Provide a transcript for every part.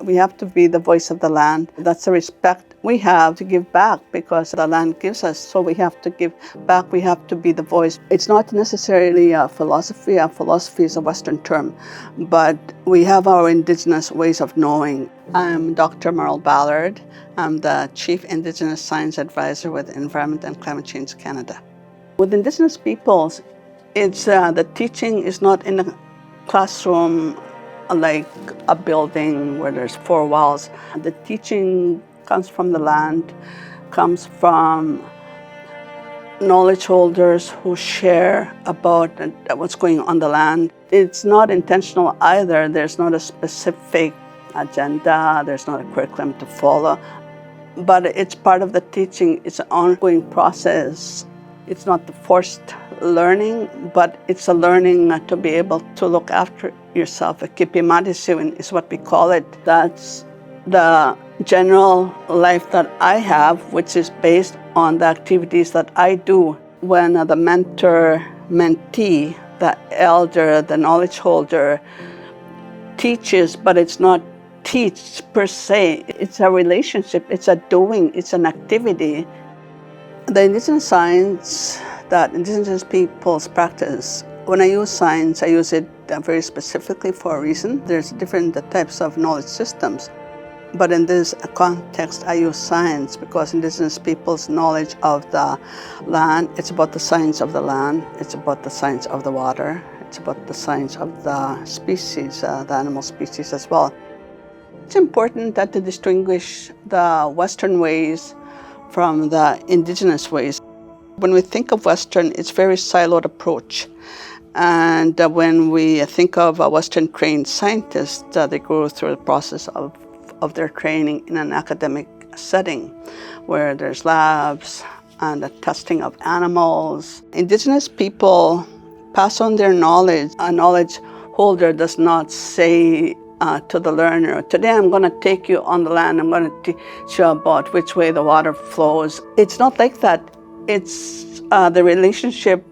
We have to be the voice of the land. That's the respect we have to give back because the land gives us. So we have to give back. We have to be the voice. It's not necessarily a philosophy. A philosophy is a Western term, but we have our Indigenous ways of knowing. I'm Dr. Ballard. I'm the Chief Indigenous Science Advisor with Environment and Climate Change Canada. With Indigenous peoples, it's the teaching is not in a classroom like a building where there's four walls. The teaching comes from the land, comes from knowledge holders who share about what's going on the land. It's not intentional either. There's not a specific agenda. There's not a curriculum to follow. But it's part of the teaching. It's an ongoing process. It's not the forced learning, but it's a learning to be able to look after yourself. Kipimadisu is what we call it. That's the general life that I have, which is based on the activities that I do. When the mentor, mentee, the elder, the knowledge holder teaches, but it's not teach per se. It's a relationship, it's a doing, it's an activity. The Indigenous science that Indigenous peoples practice, when I use science, I use it very specifically for a reason. There's different types of knowledge systems. But in this context, I use science because Indigenous people's knowledge of the land, it's about the science of the land, it's about the science of the water, it's about the science of the species, the animal species as well. It's important that to distinguish the Western ways from the Indigenous ways. When we think of Western, it's a very siloed approach. And when we think of Western trained scientists, they go through the process of their training in an academic setting where there's labs and the testing of animals. Indigenous people pass on their knowledge. A knowledge holder does not say to the learner, today I'm going to take you on the land, I'm going to teach you about which way the water flows. It's not like that. It's the relationship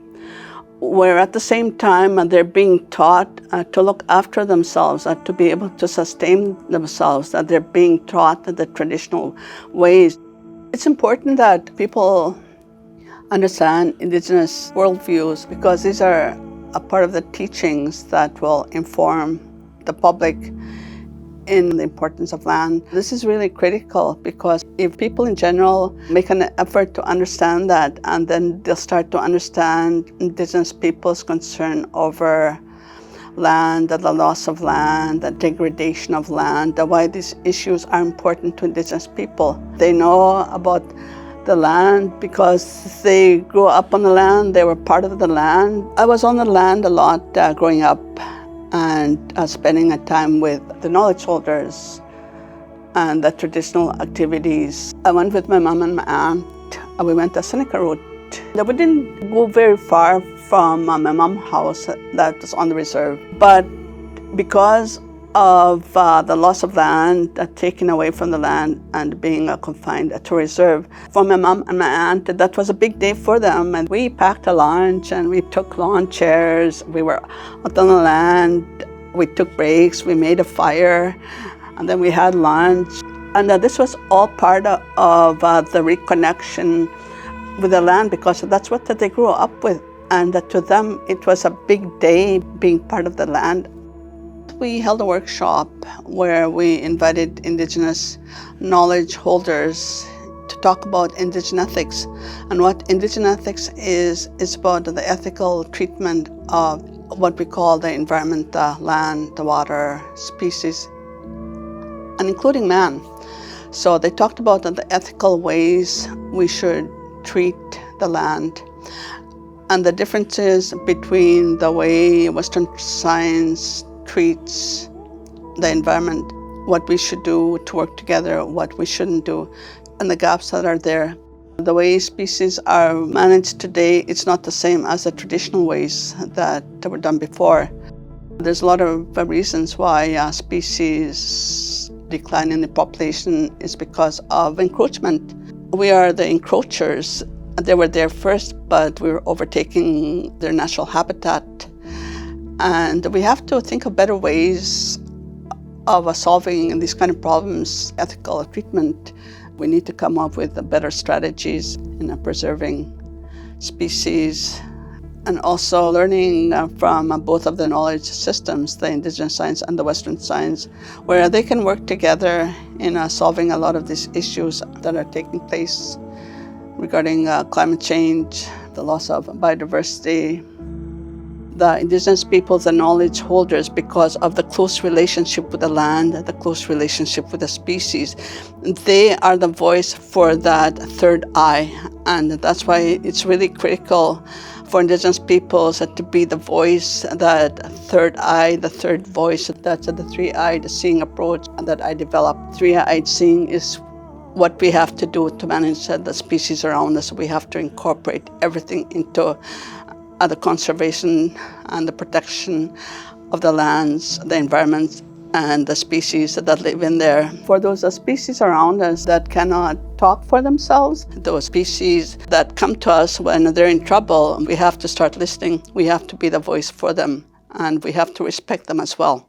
where at the same time they're being taught to look after themselves, to be able to sustain themselves, that they're being taught the traditional ways. It's important that people understand Indigenous worldviews because these are a part of the teachings that will inform the public in the importance of land. This is really critical because if people in general make an effort to understand that, and then they'll start to understand Indigenous people's concern over land, the loss of land, the degradation of land, why these issues are important to Indigenous people. They know about the land because they grew up on the land, they were part of the land. I was on the land a lot growing up, and spending a time with the knowledge holders and the traditional activities. I went with my mom and my aunt. We went to Seneca route. We didn't go very far from my mom's house that was on the reserve. But because of the loss of land, taken away from the land and being confined to a reserve, for my mom and my aunt, that was a big day for them. And we packed a lunch and we took lawn chairs. We were out on the land. We took breaks. We made a fire. And then we had lunch. And this was all part of the reconnection with the land because that's what they grew up with. And to them, it was a big day being part of the land. We held a workshop where we invited Indigenous knowledge holders to talk about Indigenous ethics. And what Indigenous ethics is about the ethical treatment of what we call the environment, the land, the water, species, and including man. So they talked about the ethical ways we should treat the land and the differences between the way Western science treats the environment, what we should do to work together, what we shouldn't do, and the gaps that are there. The way species are managed today, it's not the same as the traditional ways that were done before. There's a lot of reasons why species decline in the population is because of encroachment. We are the encroachers. They were there first, but we were overtaking their natural habitat. And we have to think of better ways of solving these kind of problems, ethical treatment, we need to come up with better strategies in preserving species, and also learning from both of the knowledge systems, the Indigenous science and the Western science, where they can work together in solving a lot of these issues that are taking place regarding climate change, the loss of biodiversity. The Indigenous peoples, the knowledge holders, because of the close relationship with the land, the close relationship with the species, they are the voice for that third eye. And that's why it's really critical for Indigenous peoples to be the voice, that third eye, the third voice. That's the three-eyed seeing approach that I developed. Three-eyed seeing is what we have to do to manage the species around us. We have to incorporate everything into the conservation and the protection of the lands, the environment, and the species that live in there. For those species around us that cannot talk for themselves, those species that come to us when they're in trouble, we have to start listening. We have to be the voice for them, and we have to respect them as well.